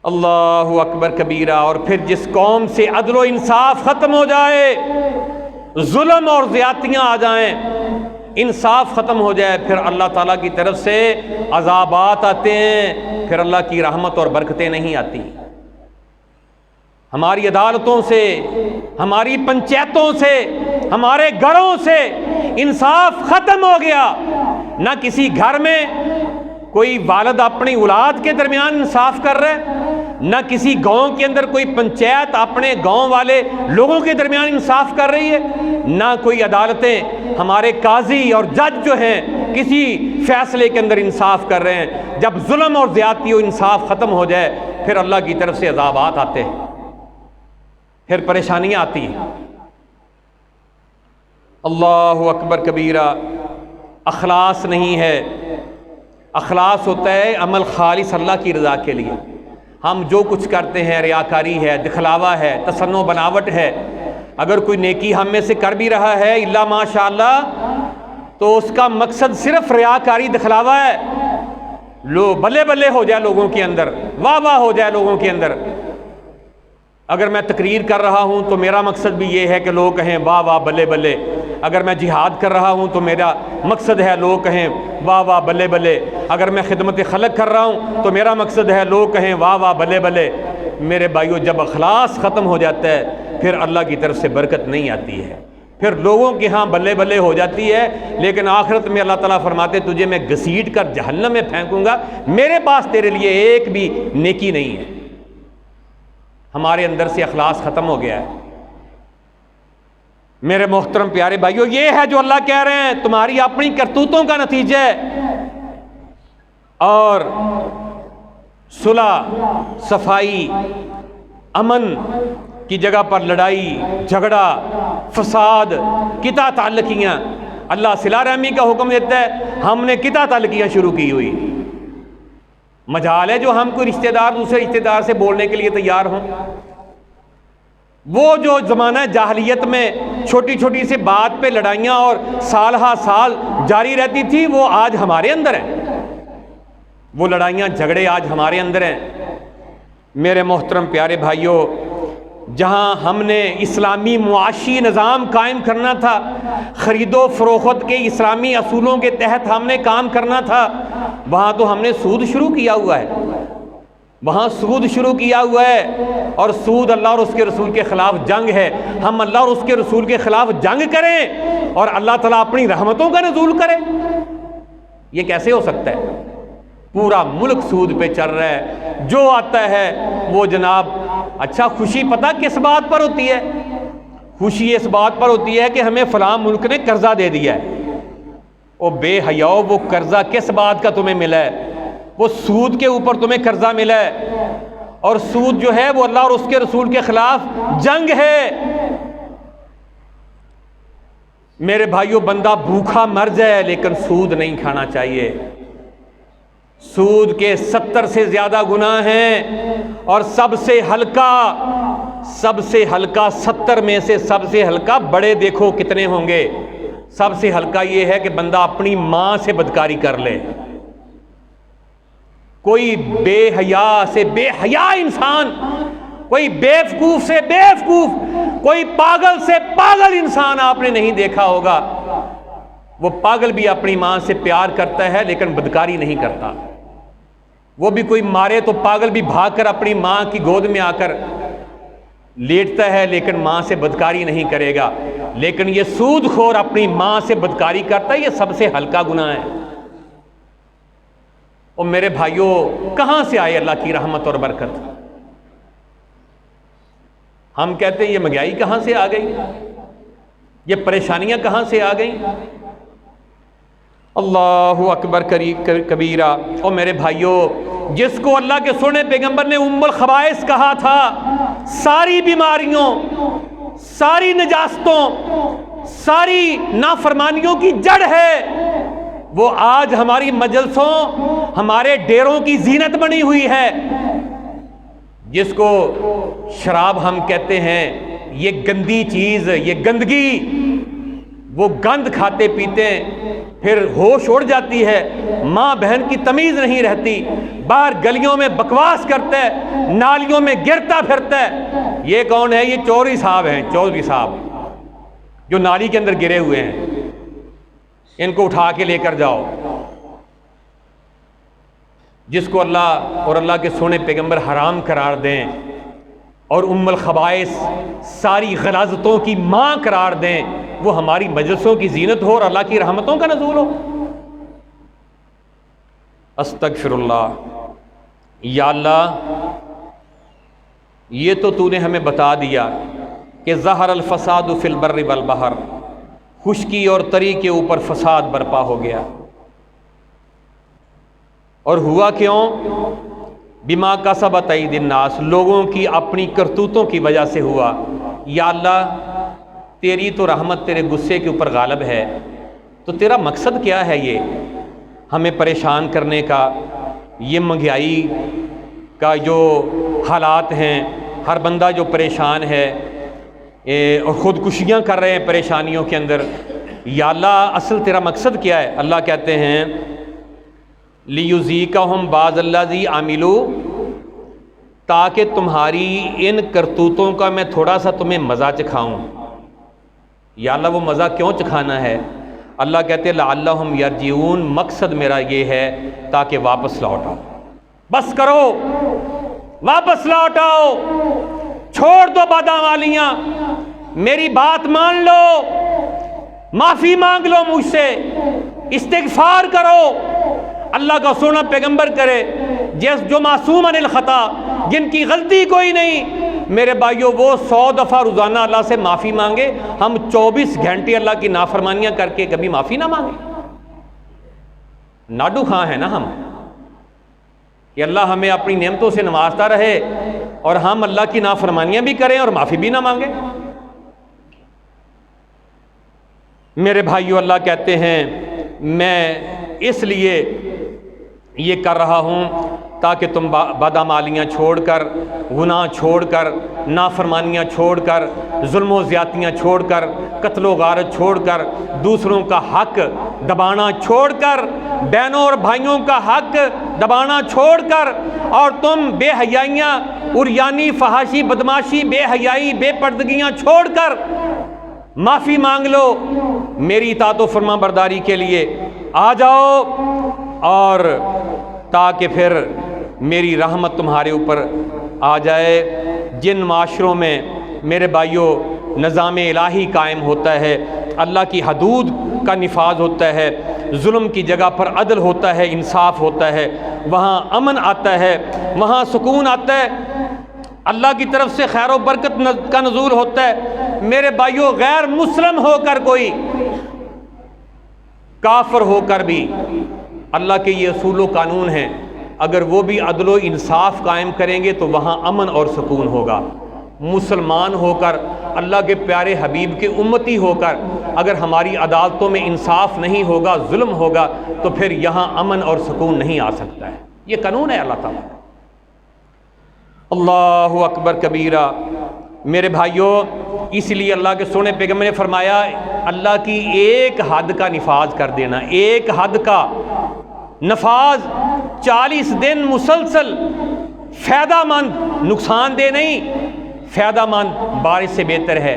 اللہ اکبر کبیرہ۔ اور پھر جس قوم سے عدل و انصاف ختم ہو جائے، ظلم اور زیادتیاں آ جائیں، انصاف ختم ہو جائے، پھر اللہ تعالیٰ کی طرف سے عذابات آتے ہیں، پھر اللہ کی رحمت اور برکتیں نہیں آتی۔ ہماری عدالتوں سے، ہماری پنچایتوں سے، ہمارے گھروں سے انصاف ختم ہو گیا۔ نہ کسی گھر میں کوئی والد اپنی اولاد کے درمیان انصاف کر رہا ہے، نہ کسی گاؤں کے اندر کوئی پنچایت اپنے گاؤں والے لوگوں کے درمیان انصاف کر رہی ہے، نہ کوئی عدالتیں، ہمارے قاضی اور جج جو ہیں کسی فیصلے کے اندر انصاف کر رہے ہیں۔ جب ظلم اور زیادتی و انصاف ختم ہو جائے، پھر اللہ کی طرف سے عذابات آتے ہیں، پھر پریشانیاں آتی ہیں۔ اللہ اکبر کبیرہ۔ اخلاص نہیں ہے۔ اخلاص ہوتا ہے عمل خالص اللہ کی رضا کے لیے۔ ہم جو کچھ کرتے ہیں ریاکاری ہے، دکھلاوا ہے، تصنع بناوٹ ہے۔ اگر کوئی نیکی ہم میں سے کر بھی رہا ہے الا ماشاء اللہ، تو اس کا مقصد صرف ریاکاری دکھلاوا ہے، لو بلے بلے ہو جائے لوگوں کے اندر، واہ واہ ہو جائے لوگوں کے اندر۔ اگر میں تقریر کر رہا ہوں تو میرا مقصد بھی یہ ہے کہ لوگ کہیں واہ واہ بلے بلے۔ اگر میں جہاد کر رہا ہوں تو میرا مقصد ہے لوگ کہیں واہ واہ بلے بلے۔ اگر میں خدمت خلق کر رہا ہوں تو میرا مقصد ہے لوگ کہیں واہ واہ بلے بلے۔ میرے بھائیو، جب اخلاص ختم ہو جاتا ہے، پھر اللہ کی طرف سے برکت نہیں آتی ہے، پھر لوگوں کے ہاں بلے بلے ہو جاتی ہے، لیکن آخرت میں اللہ تعالیٰ فرماتے تجھے میں گھسیٹ کر جہنم میں پھینکوں گا، میرے پاس تیرے لیے ایک بھی نیکی نہیں ہے۔ ہمارے اندر سے اخلاص ختم ہو گیا ہے۔ میرے محترم پیارے بھائیو، یہ ہے جو اللہ کہہ رہے ہیں تمہاری اپنی کرتوتوں کا نتیجہ ہے۔ اور صلح، صفائی، امن کی جگہ پر لڑائی، جھگڑا، فساد، قطع تعلقیاں۔ اللہ صلہ رحمی کا حکم دیتا ہے، ہم نے قطع تعلقیاں شروع کی ہوئی۔ مجال ہے جو ہم کوئی رشتہ دار دوسرے رشتہ دار سے بولنے کے لیے تیار ہوں؟ وہ جو زمانہ جاہلیت میں چھوٹی چھوٹی سی بات پہ لڑائیاں اور سال ہا سال جاری رہتی تھی، وہ آج ہمارے اندر ہیں، وہ لڑائیاں جھگڑے آج ہمارے اندر ہیں۔ میرے محترم پیارے بھائیوں، جہاں ہم نے اسلامی معاشی نظام قائم کرنا تھا، خرید و فروخت کے اسلامی اصولوں کے تحت ہم نے کام کرنا تھا، وہاں تو ہم نے سود شروع کیا ہوا ہے، وہاں سود شروع کیا ہوا ہے، اور سود اللہ اور اس کے رسول کے خلاف جنگ ہے۔ ہم اللہ اور اس کے رسول کے خلاف جنگ کریں اور اللہ تعالیٰ اپنی رحمتوں کا نزول کرے؟ یہ کیسے ہو سکتا ہے؟ پورا ملک سود پہ چل رہا ہے، جو آتا ہے وہ جناب۔ اچھا، خوشی پتہ کس بات پر ہوتی ہے؟ خوشی اس بات پر ہوتی ہے کہ ہمیں فلاں ملک نے قرضہ دے دیا ہے۔ او بے حیاؤ، وہ قرضہ کس بات کا تمہیں ملا ہے؟ وہ سود کے اوپر تمہیں قرضہ ملا ہے، اور سود جو ہے وہ اللہ اور اس کے رسول کے خلاف جنگ ہے۔ میرے بھائیوں، بندہ بھوکا مر جائے لیکن سود نہیں کھانا چاہیے۔ سود کے 70 سے زیادہ گناہ ہیں، اور سب سے ہلکا 70 میں سے سب سے ہلکا، بڑے دیکھو کتنے ہوں گے؟ سب سے ہلکا یہ ہے کہ بندہ اپنی ماں سے بدکاری کر لے۔ کوئی بے حیا سے بے حیا انسان، کوئی بیوقوف سے بیوقوف، کوئی پاگل سے پاگل انسان آپ نے نہیں دیکھا ہوگا۔ وہ پاگل بھی اپنی ماں سے پیار کرتا ہے لیکن بدکاری نہیں کرتا۔ وہ بھی کوئی مارے تو پاگل بھی بھاگ کر اپنی ماں کی گود میں آ کر لیٹتا ہے لیکن ماں سے بدکاری نہیں کرے گا۔ لیکن یہ سود خور اپنی ماں سے بدکاری کرتا ہے، یہ سب سے ہلکا گناہ ہے۔ اور میرے بھائیوں، کہاں سے آئے اللہ کی رحمت اور برکت؟ ہم کہتے ہیں یہ مہنگائی کہاں سے آ گئی، یہ پریشانیاں کہاں سے آ گئیں؟ اللہ اکبر کبیرہ۔ اور میرے بھائیوں، جس کو اللہ کے سونے پیغمبر نے ام الخبائث کہا تھا، ساری بیماریوں، ساری نجاستوں، ساری نافرمانیوں کی جڑ ہے، وہ آج ہماری مجلسوں، ہمارے ڈیروں کی زینت بنی ہوئی ہے۔ جس کو شراب ہم کہتے ہیں، یہ گندی چیز، یہ گندگی، وہ گند کھاتے پیتے پھر ہوش اڑ جاتی ہے، ماں بہن کی تمیز نہیں رہتی، باہر گلیوں میں بکواس کرتا ہے، نالیوں میں گرتا پھرتا ہے۔ یہ کون ہے؟ یہ چودھری صاحب ہیں، چودھری صاحب جو نالی کے اندر گرے ہوئے ہیں، ان کو اٹھا کے لے کر جاؤ۔ جس کو اللہ اور اللہ کے سونے پیغمبر حرام قرار دیں اور ام الخبائث ساری غلاظتوں کی ماں قرار دیں، وہ ہماری مجلسوں کی زینت ہو اور اللہ کی رحمتوں کا نزول ہو۔ استغفر اللہ۔ یا اللہ، یہ تو نے ہمیں بتا دیا کہ ظہر الفساد فی البر والبحر، خشکی اور تری کے اوپر فساد برپا ہو گیا، اور ہوا کیوں؟ بما کسبت ایدی الناس، لوگوں کی اپنی کرتوتوں کی وجہ سے ہوا۔ یا اللہ، تیری تو رحمت تیرے غصے کے اوپر غالب ہے، تو تیرا مقصد کیا ہے یہ ہمیں پریشان کرنے کا؟ یہ مہنگائی کا جو حالات ہیں، ہر بندہ جو پریشان ہے اور خودکشیاں کر رہے ہیں پریشانیوں کے اندر، یا اللہ اصل تیرا مقصد کیا ہے؟ اللہ کہتے ہیں لیذیقہم بعض الذی عملوا، تاکہ تمہاری ان کرتوتوں کا میں تھوڑا سا تمہیں مزہ چکھاؤں۔ یا اللہ، وہ مزہ کیوں چکھانا ہے؟ اللہ کہتے ہیں لعلہم یرجعون، مقصد میرا یہ ہے تاکہ واپس لوٹ آؤ۔ بس کرو، واپس لوٹ آؤ، چھوڑ دو بدعمالیاں، میری بات مان لو، معافی مانگ لو مجھ سے، استغفار کرو۔ اللہ کا سونا پیغمبر کرے جو معصوم عن الخطا، جن کی غلطی کوئی نہیں، میرے بھائیوں، وہ 100 دفعہ روزانہ اللہ سے معافی مانگے، ہم 24 گھنٹے اللہ کی نافرمانیاں کر کے کبھی معافی نہ مانگے؟ ناڈو خاں ہے نا ہم، کہ اللہ ہمیں اپنی نعمتوں سے نوازتا رہے اور ہم اللہ کی نافرمانیاں بھی کریں اور معافی بھی نہ مانگیں۔ میرے بھائیوں، اللہ کہتے ہیں میں اس لیے یہ کر رہا ہوں تاکہ تم بدعمالیاں چھوڑ کر، گناہ چھوڑ کر، نافرمانیاں چھوڑ کر، ظلم و زیادتیاں چھوڑ کر، قتل و غارت چھوڑ کر، دوسروں کا حق دبانا چھوڑ کر، بہنوں اور بھائیوں کا حق دبانا چھوڑ کر، اور تم بے حیائیاں، عریانی، فحاشی، بدماشی، بے حیائی، بے پردگیاں چھوڑ کر معافی مانگ لو میری اطاعت و فرما برداری کے لیے آ جاؤ، اور تاکہ پھر میری رحمت تمہارے اوپر آ جائے۔ جن معاشروں میں میرے بھائیوں نظام الہی قائم ہوتا ہے، اللہ کی حدود کا نفاذ ہوتا ہے، ظلم کی جگہ پر عدل ہوتا ہے، انصاف ہوتا ہے، وہاں امن آتا ہے، وہاں سکون آتا ہے، اللہ کی طرف سے خیر و برکت کا نزول ہوتا ہے۔ میرے بھائیوں، غیر مسلم ہو کر کوئی، کافر ہو کر بھی، اللہ کے یہ اصول و قانون ہیں، اگر وہ بھی عدل و انصاف قائم کریں گے تو وہاں امن اور سکون ہوگا۔ مسلمان ہو کر، اللہ کے پیارے حبیب کے امتی ہو کر، اگر ہماری عدالتوں میں انصاف نہیں ہوگا، ظلم ہوگا، تو پھر یہاں امن اور سکون نہیں آ سکتا ہے۔ یہ قانون ہے اللہ تعالیٰ۔ اللہ اکبر کبیرہ۔ میرے بھائیوں، اس لیے اللہ کے سونے پیغمبر نے فرمایا، اللہ کی ایک حد کا نفاذ کر دینا، ایک حد کا نفاذ 40 دن مسلسل، فائدہ مند، نقصان دہ نہیں، فائدہ مند بارش سے بہتر ہے۔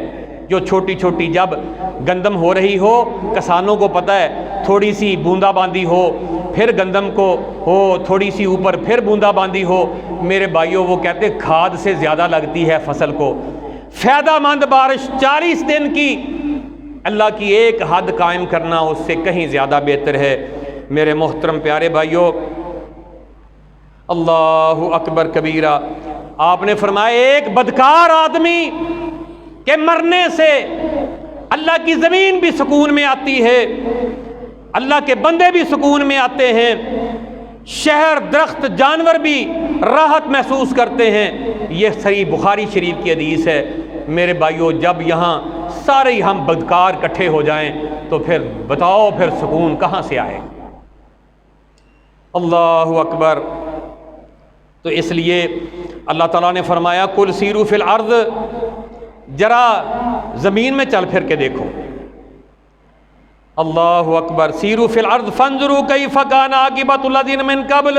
جو چھوٹی چھوٹی جب گندم ہو رہی ہو، کسانوں کو پتہ ہے، تھوڑی سی بوندا باندی ہو، پھر گندم کو ہو تھوڑی سی اوپر، پھر بوندا باندی ہو، میرے بھائیوں وہ کہتے کھاد سے زیادہ لگتی ہے فصل کو۔ فائدہ مند بارش 40 دن کی اللہ کی ایک حد قائم کرنا اس سے کہیں زیادہ بہتر ہے۔ میرے محترم پیارے بھائیوں، اللہ اکبر کبیرہ، آپ نے فرمایا ایک بدکار آدمی کے مرنے سے اللہ کی زمین بھی سکون میں آتی ہے، اللہ کے بندے بھی سکون میں آتے ہیں، شہر درخت جانور بھی راحت محسوس کرتے ہیں۔ یہ صحیح بخاری شریف کی حدیث ہے۔ میرے بھائیوں، جب یہاں سارے ہی ہم بدکار اکٹھے ہو جائیں تو پھر بتاؤ پھر سکون کہاں سے آئے؟ اللہ اکبر۔ تو اس لیے اللہ تعالیٰ نے فرمایا قل سیروا فی الارض، ذرا زمین میں چل پھر کے دیکھو۔ اللہ اکبر۔ سیروا فی الارض فانظروا کیف کان عاقبۃ الذین من قبل،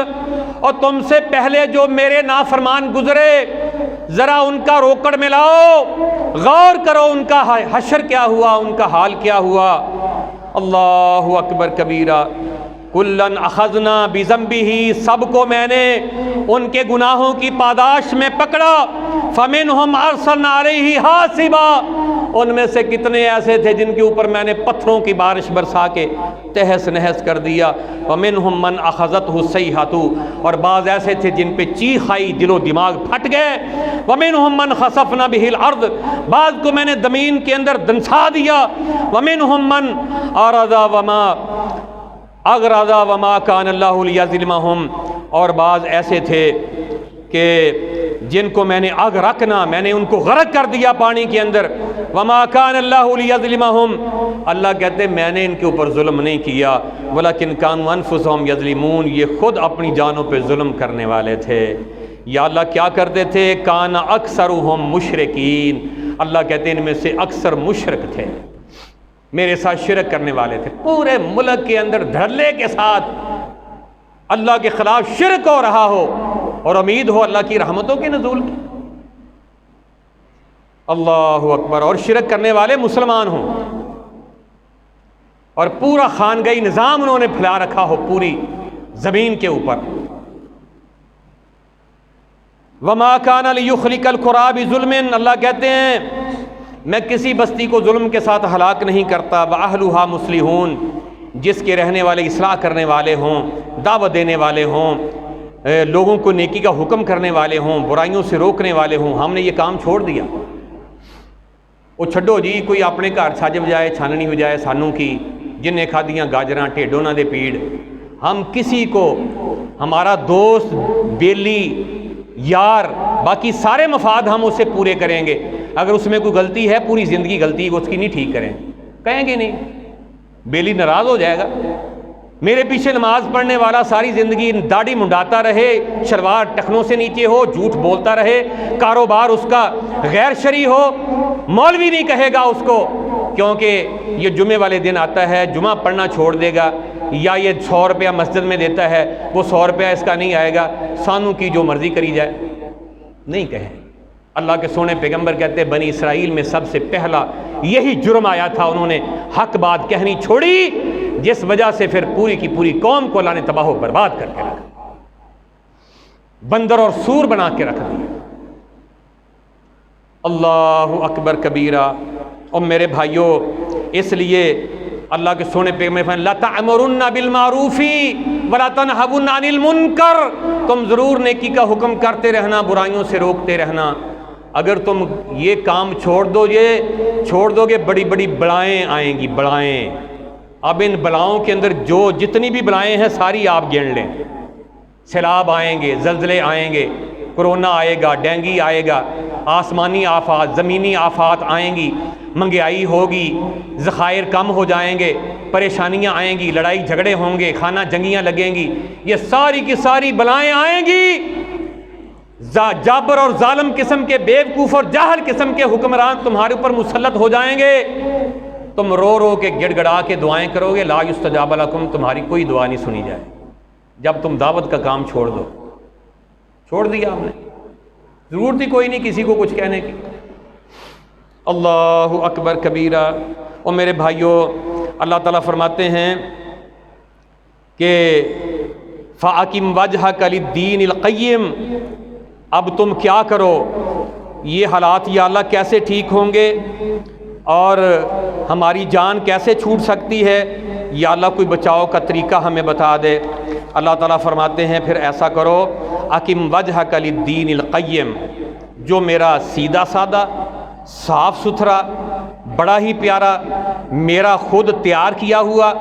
اور تم سے پہلے جو میرے نافرمان گزرے ذرا ان کا روکڑ ملاؤ، غور کرو ان کا حشر کیا ہوا، ان کا حال کیا ہوا۔ اللہ اکبر کبیرہ۔ کلن اخذنا بذنبہ، سب کو میں نے ان کے گناہوں کی پاداش میں پکڑا۔ فمنہم ارسلنا علیہ حاصبا، ان میں سے کتنے ایسے تھے جن کے اوپر میں نے پتھروں کی بارش برسا کے تہس نہس کر دیا۔ ومنہم من اخذتہ الصیحۃ، اور بعض ایسے تھے جن پہ چیخ آئی، دل و دماغ پھٹ گئے۔ ومنہم من خسفنا بہ الارض، بعض کو میں نے زمین کے اندر دنسا دیا۔ ومنہم من اعرض وما اغرض وما کان اللہ لیظلمہم، اور بعض ایسے تھے کہ جن کو میں نے اغرقنا، میں نے ان کو غرق کر دیا پانی کے اندر۔ وما کان اللہ لیظلمہم، اللہ کہتے میں نے ان کے اوپر ظلم نہیں کیا، ولکن کانوا انفسہم یظلمون، یہ خود اپنی جانوں پہ ظلم کرنے والے تھے۔ یا اللہ کیا کرتے تھے؟ کان اکثرہم مشرکین، اللہ کہتے ان میں سے اکثر مشرک تھے، میرے ساتھ شرک کرنے والے تھے۔ پورے ملک کے اندر دھڑلے کے ساتھ اللہ کے خلاف شرک ہو رہا ہو اور امید ہو اللہ کی رحمتوں کے نزول کی۔ اللہ اکبر۔ اور شرک کرنے والے مسلمان ہوں اور پورا خانگاہی نظام انہوں نے پھیلا رکھا ہو پوری زمین کے اوپر۔ وما کان لیخلق القری بظلم، اللہ کہتے ہیں میں کسی بستی کو ظلم کے ساتھ ہلاک نہیں کرتا۔ وَأَهْلُهَا مُصْلِحُونَ، جس کے رہنے والے اصلاح کرنے والے ہوں، دعوت دینے والے ہوں، لوگوں کو نیکی کا حکم کرنے والے ہوں، برائیوں سے روکنے والے ہوں۔ ہم نے یہ کام چھوڑ دیا، وہ چھڈو جی کوئی اپنے گھر چھج بجائے چھاننی ہو جائے سانوں کی، جن نے کھادیاں گاجراں ٹھیڈوں نہ دے پیڑ۔ ہم کسی کو ہمارا دوست، بیلی، یار، باقی سارے مفاد ہم اسے پورے کریں گے۔ اگر اس میں کوئی غلطی ہے، پوری زندگی غلطی وہ اس کی نہیں ٹھیک کریں، کہیں گے نہیں، بیلی ناراض ہو جائے گا۔ میرے پیچھے نماز پڑھنے والا ساری زندگی داڑھی منڈاتا رہے، شلوار ٹخنوں سے نیچے ہو، جھوٹ بولتا رہے، کاروبار اس کا غیر شرعی ہو، مولوی نہیں کہے گا اس کو کیونکہ یہ جمعے والے دن آتا ہے، جمعہ پڑھنا چھوڑ دے گا، یا یہ 100 روپیہ مسجد میں دیتا ہے، وہ 100 روپیہ اس کا نہیں آئے گا، سانوں کی جو مرضی کری جائے، نہیں کہیں۔ اللہ کے سونے پیغمبر کہتے ہیں بنی اسرائیل میں سب سے پہلا یہی جرم آیا تھا، انہوں نے حق بات کہنی چھوڑی، جس وجہ سے پھر پوری کی پوری قوم کو اللہ نے تباہ و برباد کر کے رکھا، بندر اور سور بنا کے رکھ دیا۔ اللہ اکبر کبیرہ۔ اور میرے بھائیوں، اس لیے اللہ کے سونے پیغمبر فرمایا لا تأمرن بالمعروف ولا تنہون عن المنکر، تم ضرور نیکی کا حکم کرتے رہنا، برائیوں سے روکتے رہنا۔ اگر تم یہ کام چھوڑ دو گے بڑی بڑی بلائیں آئیں گی، بلائیں۔ اب ان بلاؤں کے اندر جو جتنی بھی بلائیں ہیں ساری آپ گن لیں، سیلاب آئیں گے، زلزلے آئیں گے، کرونا آئے گا، ڈینگی آئے گا، آسمانی آفات، زمینی آفات آئیں گی، مہنگائی ہوگی، ذخائر کم ہو جائیں گے، پریشانیاں آئیں گی، لڑائی جھگڑے ہوں گے، خانہ جنگیاں لگیں گی، یہ ساری کی ساری بلائیں آئیں گی۔ جابر اور ظالم قسم کے، بیوقوف اور جاہل قسم کے حکمران تمہارے اوپر مسلط ہو جائیں گے، تم رو رو کے گڑ گڑا کے دعائیں کرو گے، لا یستجاب لکم، تمہاری کوئی دعا نہیں سنی جائے جب تم دعوت کا کام چھوڑ دو۔ چھوڑ دیا ہم نے، ضرورت ہی کوئی نہیں کسی کو کچھ کہنے کی۔ اللہ اکبر کبیرہ۔ اور میرے بھائیوں، اللہ تعالیٰ فرماتے ہیں کہ فَأَقِمْ وَجْهَكَ لِلدِّينِ الْقَيِّمِ، اب تم کیا کرو، یہ حالات یا اللہ کیسے ٹھیک ہوں گے؟ اور ہماری جان کیسے چھوٹ سکتی ہے، یا اللہ کوئی بچاؤ کا طریقہ ہمیں بتا دے۔ اللہ تعالیٰ فرماتے ہیں پھر ایسا کرو، اقم وجہک للدین القیم، جو میرا سیدھا سادہ صاف ستھرا بڑا ہی پیارا میرا خود تیار کیا ہوا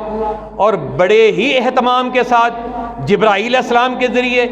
اور بڑے ہی اہتمام کے ساتھ جبرائیل علیہ السلام کے ذریعے